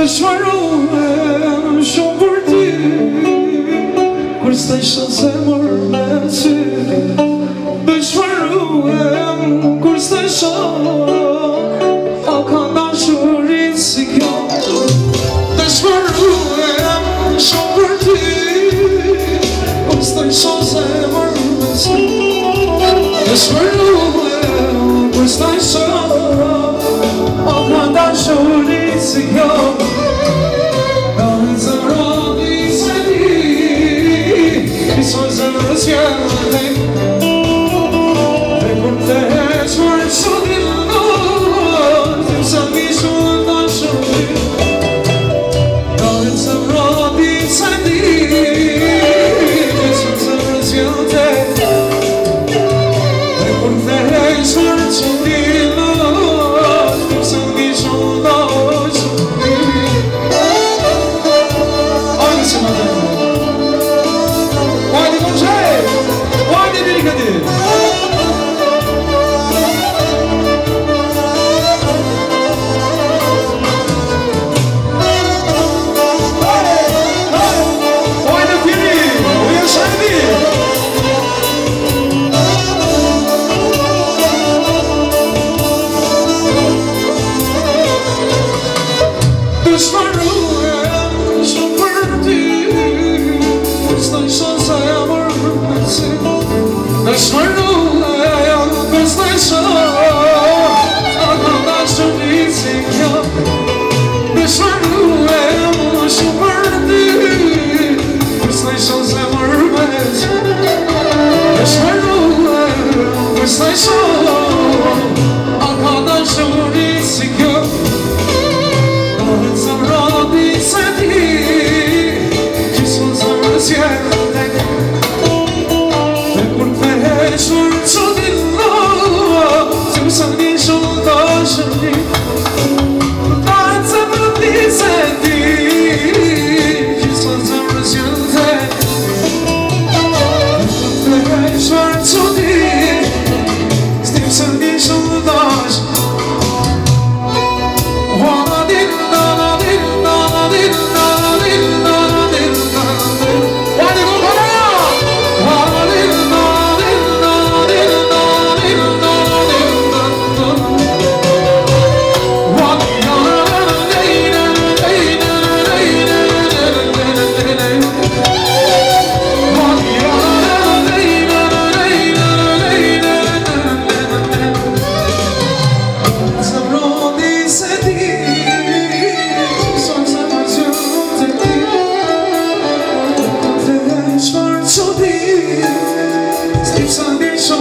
Dëshmaruem shumë për ty, kur s'ta isha zemër me ty. Dëshmaruem kur s'ta isha, a ka dashurit si kjo. Dëshmaruem shumë për ty, kur s'ta isha zemër me ty. Dëshmaruem kur s'ta isha, a ka dashurit si kjo. Steve Sunday, so